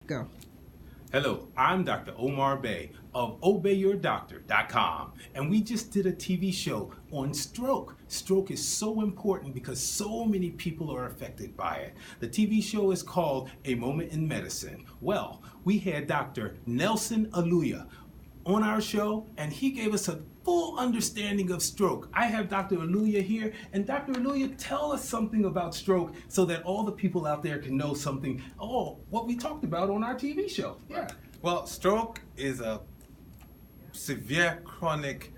Go. Hello, I'm Dr. Omar Bey of OBHealthy.com, and we just did a TV show on stroke. Stroke is so important because so many people are affected by it. The TV show is called A Moment in Medicine. Well, we had Dr. Nelson Aluya on our show, and he gave us a full understanding of stroke. I have Dr. Aluya here, and Dr. Aluya, tell us something about stroke so that all the people out there can know something, what we talked about on our TV show. Yeah. Well, stroke is a severe chronic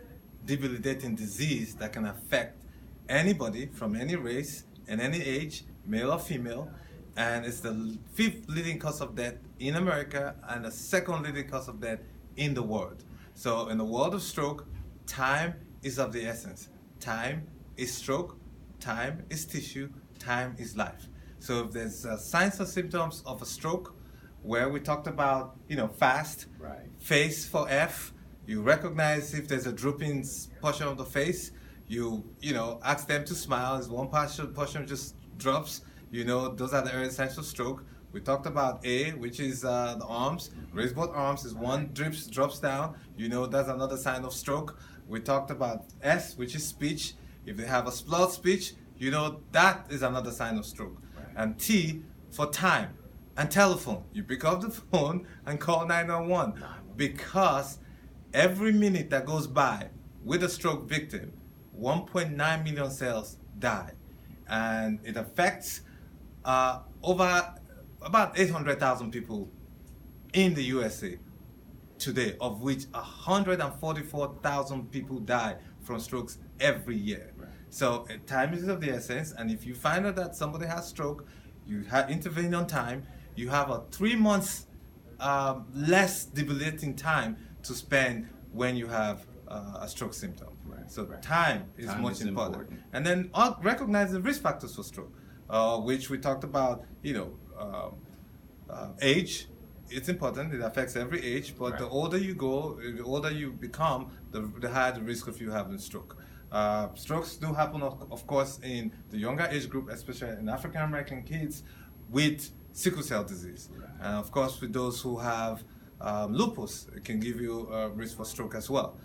debilitating disease that can affect anybody from any race and any age, male or female, and it's the fifth leading cause of death in America and the second leading cause of death in the world. So in the world of stroke, time is of the essence. Time is stroke, time is tissue, time is life. So if there's signs or symptoms of a stroke, where we talked about, fast, Right. face for F, you recognize if there's a drooping portion of the face, you ask them to smile. As one portion just drops, those are the early signs of stroke. We talked about A, which is the arms. Raise both arms. As one drops down, that's another sign of stroke. We talked about S, which is speech. If they have a slurred speech, that is another sign of stroke. Right. And T for time and telephone. You pick up the phone and call 911 because every minute that goes by with a stroke victim, 1.9 million cells die. And it affects over about 800,000 people in the USA today, of which 144,000 people die from strokes every year. Right. So time is of the essence, and if you find out that somebody has stroke, you intervene on time, you have a 3 months less debilitating time to spend when you have a stroke symptom. Right. So Right. time is Time much is important. important. And then recognize the risk factors for stroke, which we talked about, age. It's important. It affects every age, but Right. the older you go, the older you become, the higher the risk of you having stroke. Strokes do happen, of course, in the younger age group, especially in African American kids with sickle cell disease. Right. And of course, with those who have lupus, it can give you a risk for stroke as well.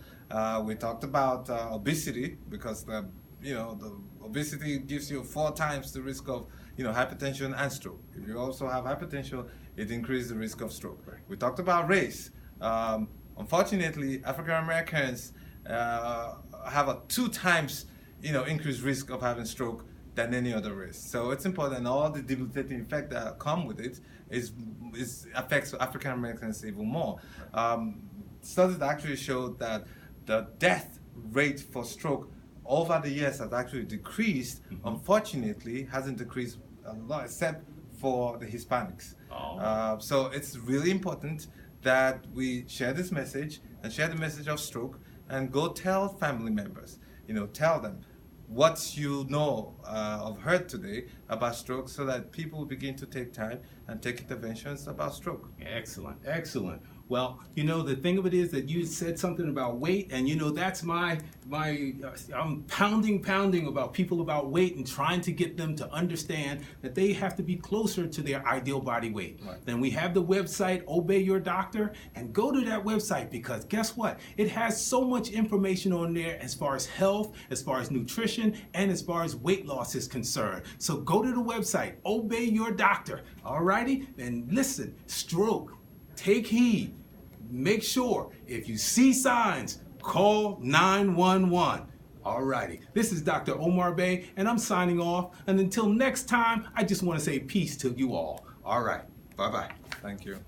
We talked about obesity because the obesity gives you 4 times the risk of hypertension and stroke. If you also have hypertension, it increases the risk of stroke. Right. We talked about race. Unfortunately, African Americans have a 2 times increased risk of having stroke than any other race. So it's important. All the debilitating effects that come with it affects African Americans even more. Studies actually showed that the death rate for stroke over the years has actually decreased. Mm-hmm. Unfortunately, hasn't decreased a lot, except for the Hispanics. Oh. So it's really important that we share this message and share the message of stroke and go tell family members, tell them what have heard today about stroke so that people will begin to take time and take interventions about stroke. Excellent, excellent. Well, the thing of it is that you said something about weight, and that's I'm pounding about people about weight and trying to get them to understand that they have to be closer to their ideal body weight. Right. Then we have the website, Obey Your Doctor, and go to that website because guess what? It has so much information on there as far as health, as far as nutrition, and as far as weight loss is concerned. So go to the website, Obey Your Doctor, alrighty? And listen, stroke, take heed. Make sure if you see signs, call 911. Alrighty, this is Dr. Omar Bey, and I'm signing off. And until next time, I just want to say peace to you all. All right, bye-bye. Thank you.